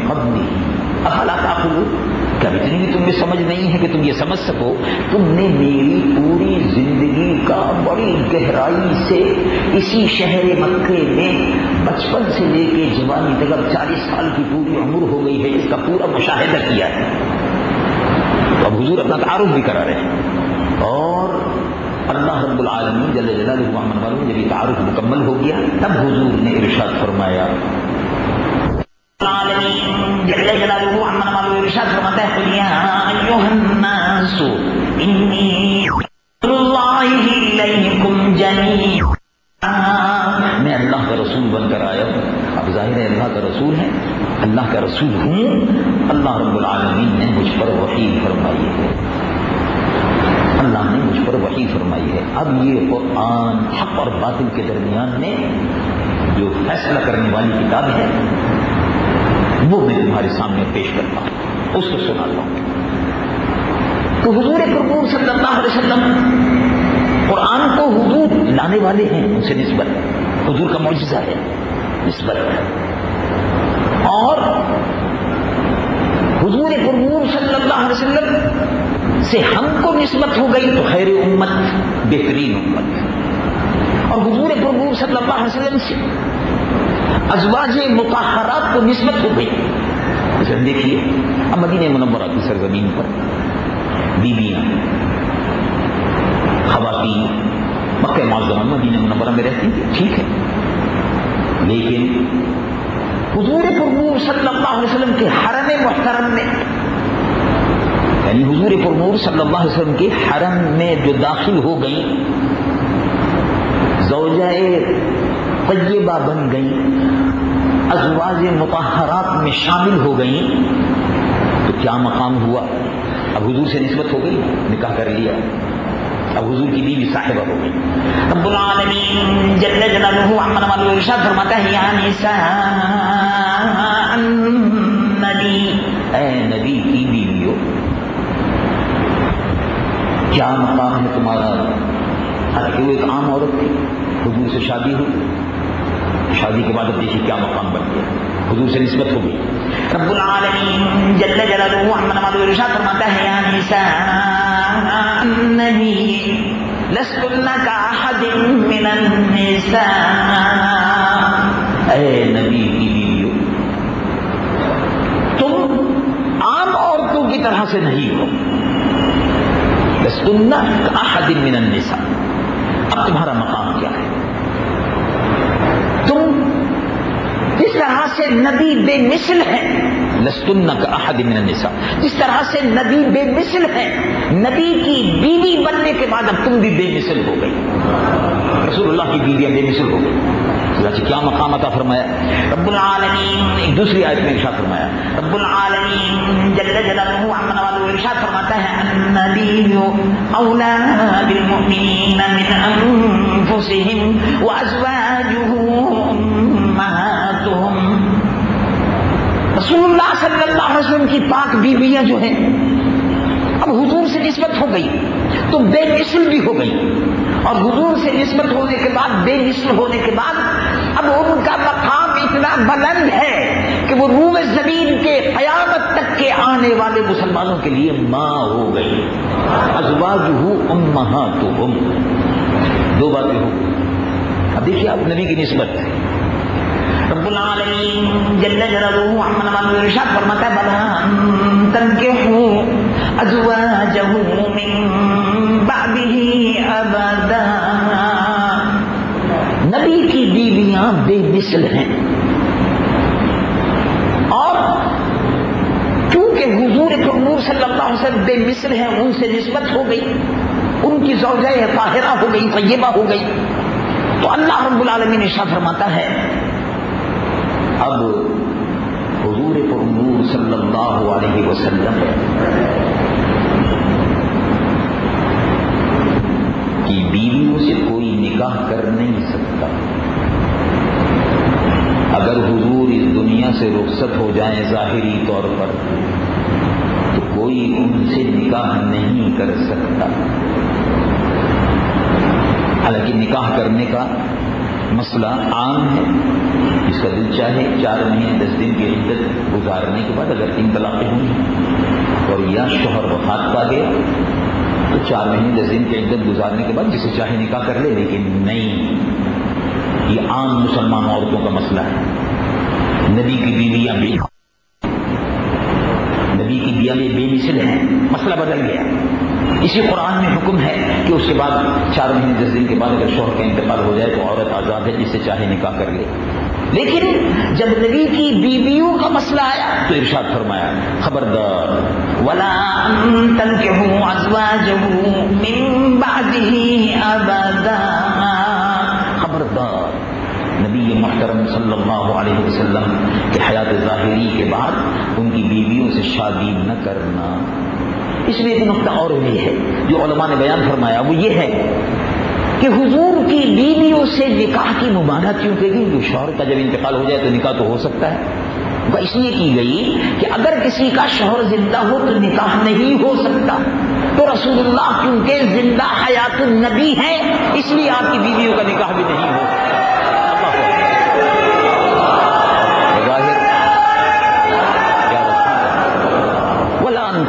قبله افلا تعقلون، کیا اتنی بھی تم میں سمجھ نہیں ہے کہ تم یہ سمجھ سکو؟ تم نے میری پوری زندگی کا بڑی گہرائی سے اسی شہر مکے میں بچپن سے لے کے جوانی تک، اب 40 سال کی پوری عمر ہو گئی ہے، اس کا پورا مشاہدہ کیا ہے۔ اب حضور اپنا تعارف بھی کرا رہے ہیں، اور اللہ رب العالمین جل جلالہ محمد والوں جب یہ تعارف مکمل ہو گیا تب حضور نے ارشاد فرمایا، العالمین جل جلالہ محمد والوں ارشاد فرماتا ہے، قل یا ایھا الناس انی اللہ الیکم جمیعا، میں اللہ کا رسول بن کر آیا ہوں۔ اب ظاہر ہے اللہ کا رسول ہے، اللہ کا رسول ہوں، اللہ رب العالمین نے مجھ پر وحی فرمائی ہے، اللہ نے مجھ پر وحی فرمائی ہے۔ اب یہ قرآن حق اور باطل کے درمیان میں جو فیصلہ کرنے والی کتاب ہے وہ میں تمہارے سامنے پیش کرتا ہوں، اس کو سناتا ہوں۔ تو حضور پرپور صلی اللہ علیہ وسلم قرآن کو حضور لانے والے ہیں، ان سے نسبت حضور کا معجزہ ہے، نسبت ہے، اور حضور پرپور صلی اللہ علیہ وسلم سے ہم کو نسبت ہو گئی تو خیر امت، بہترین امت، اور حضور پرپور صلی اللہ علیہ وسلم سے ازواج مطہرات کو نسبت ہو گئی۔ اسے دیکھیے اب مدینہ منورہ کی سرزمین پر بیویاں، خواتین مکہ معظمہ مدینہ منورہ میں رہتی تھی، ٹھیک ہے، لیکن حضور پرنور صلی اللہ علیہ وسلم کے حرم محترم میں، یعنی حضور پرنور صلی اللہ علیہ وسلم کے حرم میں جو داخل ہو گئیں، زوجہ طیبہ بن گئیں، ازواج مطہرات میں شامل ہو گئیں، تو کیا مقام ہوا؟ اب حضور سے نسبت ہو گئی، نکاح کر لیا، اب حضور کی بیوی صاحبہ ہو گئی۔ رب العالمین جل جلالہ عما والو ارشاد فرماتا ہے، یا نساء النبی، اے نبی کی بیویوں، کیا مقام ہے تمہارا؟ حالانکہ وہ ایک عام عورت تھی، حضور سے شادی ہوئی، شادی کے بعد اب دیکھیے کیا مقام بن گیا، حضور سے نسبت ہو گئی۔ رب العالمین جل جلالہ عما والو ارشاد فرماتا ہے، یا نساء النبی لستن کاحد من النساء، اے نبی کی بیویوں، تم عام عورتوں کی طرح سے نہیں ہو، لستن کاحد من النساء۔ اب تمہارا مقام کیا ہے؟ تم جس طرح سے نبی بے مثل ہے، لستن کاحد من النساء، جس طرح سے نبی بے مثل ہے، نبی کی بیوی بننے کے بعد اب تم بھی بے مثل ہو گئی، رسول اللہ کی بیویاں بے مثل ہو گئی۔ کیا مقام عطا فرمایا رب العالمین؟ ایک دوسری آیت میں ارشاد فرمایا، رب العالمین جل جلالہ عما والو ارشاد فرماتا ہے، النبی اولی بالمؤمنین من انفسہم وازواجہ امہاتہم۔ رسول اللہ صلی اللہ علیہ وسلم کی پاک بیویاں جو ہیں اب حضور سے نسبت ہو گئی تو بے مثل بھی ہو گئی، اور حضور سے نسبت ہونے کے بعد، بے مثل ہونے کے بعد اب ان کا مقام اتنا بلند ہے کہ وہ روح زمین کے قیامت تک کے آنے والے مسلمانوں کے لیے ماں ہو گئی۔ ازواجہ امہاتہم، دو باتیں ہوں۔ اب دیکھیے آپ نبی کی نسبت ہے، رب العالمین جل جلالہ عما والو ارشاد فرماتا ہے، بل تنکحوا ازواجہ من بعدہ ابدا، نبی کی بیویاں بے مثل ہیں، اور کیونکہ حضور پرنور صلی اللہ علیہ وسلم بے مثل ہیں، ان سے نسبت ہو گئی، ان کی زوجہ طاہرہ ہو گئی، طیبہ ہو گئی، تو اللہ رب العالمین ارشاد فرماتا ہے، اب حضور پرنور صلی اللہ علیہ وسلم کی بیویوں سے کوئی نکاح کر نہیں سکتا۔ اگر حضور اس دنیا سے رخصت ہو جائیں ظاہری طور پر تو کوئی ان سے نکاح نہیں کر سکتا۔ حالانکہ نکاح کرنے کا مسئلہ عام ہے، اس کا دل چاہے 4 مہینے 10 دن کی عدت گزارنے کے بعد اگر 3 طلاقیں ہوئی اور یا شوہر وفات پا گیا تو 4 مہینے 10 دن کی عدت گزارنے کے بعد جسے چاہے نکاح کر لے، لیکن نہیں، یہ عام مسلمان عورتوں کا مسئلہ ہے۔ نبی کی بیویاں بھی بے مثل ہیں، مسئلہ بدل گیا۔ اسی قرآن میں حکم ہے کہ اس کے بعد 4 مہینے 10 دن کے بعد اگر شوہر کا انتقال ہو جائے تو عورت آزاد ہے، جس سے چاہے نکاح کر لے۔ لیکن جب نبی کی بیویوں کا مسئلہ آیا تو ارشاد فرمایا خبردار وَلَا أَن تَنكِحُوا أَزْوَاجَهُ مِن بَعْدِهِ أَبَدًا، خبردار نبی محترم صلی اللہ علیہ وسلم کے حیات ظاہری کے بعد ان کی بیویوں سے شادی نہ کرنا۔ اس میں ایک نقطہ اور بھی ہے جو علماء نے بیان فرمایا، وہ یہ ہے کہ حضور کی بیویوں سے نکاح کی ممانعت کیوں کی گئی؟ شوہر کا جب انتقال ہو جائے تو نکاح تو ہو سکتا ہے، وہ اس لیے کی گئی کہ اگر کسی کا شوہر زندہ ہو تو نکاح نہیں ہو سکتا، تو رسول اللہ کیونکہ زندہ حیات النبی ہیں اس لیے آپ کی بیویوں کا نکاح بھی نہیں ہو سکتا۔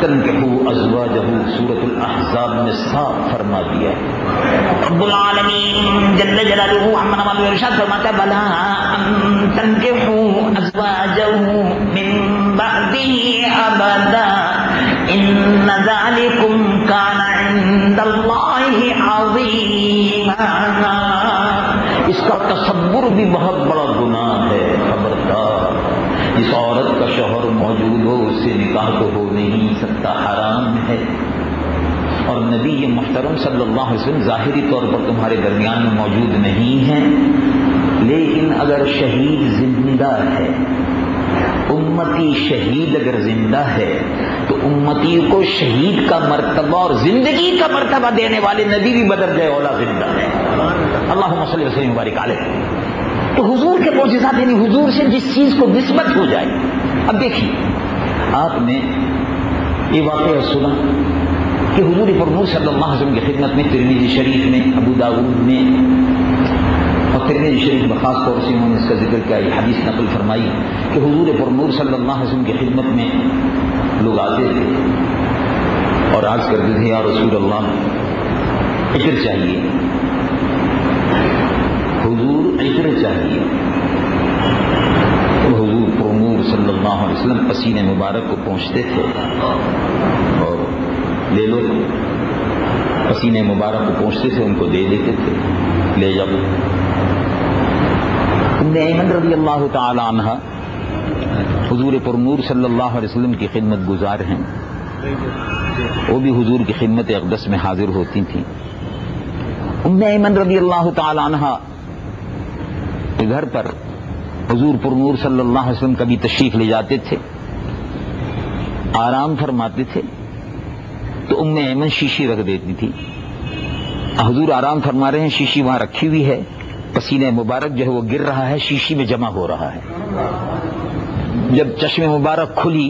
تنكحوا ازواجه سورۃ الاحزاب میں صاف فرما دیا رب العالمین جل جلالہ عما نوال ارشاد فرماتا ہے بلا ان تنكحوا ازواجه من بعده ابدا ان ذلكم كان عند الله عظیما، اس کا تصور بھی بہت بڑا گناہ ہے۔ خبردار جس عورت کا شوہر موجود ہو اس سے نکاح تو ہو نہیں سکتا، حرام ہے۔ اور نبی محترم صلی اللہ علیہ وسلم ظاہری طور پر تمہارے درمیان میں موجود نہیں ہیں، لیکن اگر شہید زندہ ہے، امتی شہید اگر زندہ ہے تو امتی کو شہید کا مرتبہ اور زندگی کا مرتبہ دینے والے نبی بھی بدر اولا زندہ ہے۔ اللہم صلی وسلم وبارک علیہ۔ تو حضور کے معجزات یعنی حضور سے جس چیز کو نسبت ہو جائے۔ اب دیکھیے آپ نے یہ واقعہ سنا کہ حضور پرنور صلی اللہ علیہ وسلم کی خدمت میں ترمذی شریف میں، ابو داؤد میں اور ترمذی شریف میں خاص طور سے انہوں نے اس کا ذکر کیا، یہ حدیث نقل فرمائی کہ حضور پرنور صلی اللہ علیہ وسلم کی خدمت میں لوگ آتے تھے اور عرض کرتے تھے یا رسول اللہ عطر چاہیے، حضور عطر چاہیے، تو حضور پرنور صلی اللہ علیہ وسلم پسینے مبارک کو پہنچتے تھے اور لے لو، پسینے مبارک کو پہنچتے تھے ان کو دے دیتے تھے، لے جاؤ۔ ام ایمن رضی اللہ تعالی عنہ حضور پرنور صلی اللہ علیہ وسلم کی خدمت گزار ہیں، وہ بھی حضور کی خدمت اقدس میں حاضر ہوتی تھیں۔ ام ایمن رضی اللہ تعالی عنہ کے گھر پر حضور پرنور صلی اللہ علیہ وسلم کبھی تشریف لے جاتے تھے، آرام فرماتے تھے تو ام ایمن شیشی رکھ دیتی تھی، حضور آرام فرما رہے ہیں، شیشی وہاں رکھی ہوئی ہے، پسینہ مبارک جو ہے وہ گر رہا ہے، شیشی میں جمع ہو رہا ہے۔ جب چشم مبارک کھلی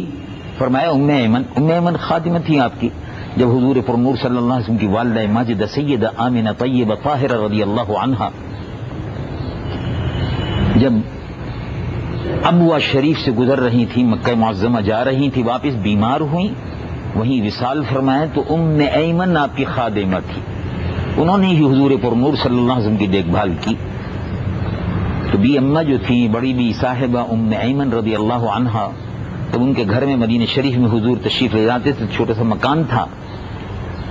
فرمایا ام ایمن خادمہ تھی آپ کی۔ جب حضور پرنور صلی اللہ علیہ وسلم کی والدہ ماجدہ سیدہ آمنہ طیبہ طاہرہ رضی اللہ عنہا جب ابوا شریف سے گزر رہی تھی، مکہ معظمہ جا رہی تھی، واپس بیمار ہوئیں، وہیں وصال فرمایا تو ام ایمن آپ کی خادمہ تھی، انہوں نے ہی حضور پرنور صلی اللہ علیہ وسلم کی دیکھ بھال کی۔ تو بی اماں جو تھیں، بڑی بی صاحبہ ام ایمن رضی اللہ عنہا، تب ان کے گھر میں مدینہ شریف میں حضور تشریف لے جاتے تھے، چھوٹا سا مکان تھا،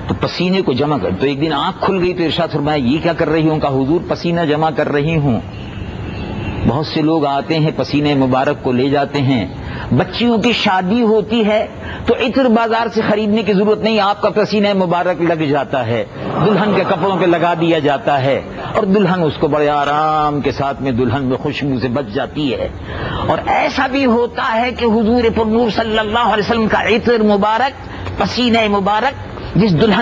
تو پسینے کو جمع کر، تو ایک دن آنکھ کھل گئی تو ارشاد فرمایا یہ کیا کر رہی ہوں؟ کہا حضور پسینہ جمع کر رہی ہوں، بہت سے لوگ آتے ہیں پسینے مبارک کو لے جاتے ہیں، بچیوں کی شادی ہوتی ہے تو عطر بازار سے خریدنے کی ضرورت نہیں، آپ کا پسینہ مبارک لگ جاتا ہے، دلہن کے کپڑوں پہ لگا دیا جاتا ہے اور دلہن اس کو بڑے آرام کے ساتھ میں دلہن میں خوشبو سے بچ جاتی ہے۔ اور ایسا بھی ہوتا ہے کہ حضور پرنور صلی اللہ علیہ وسلم کا عطر مبارک، پسینہ مبارک جس دلہن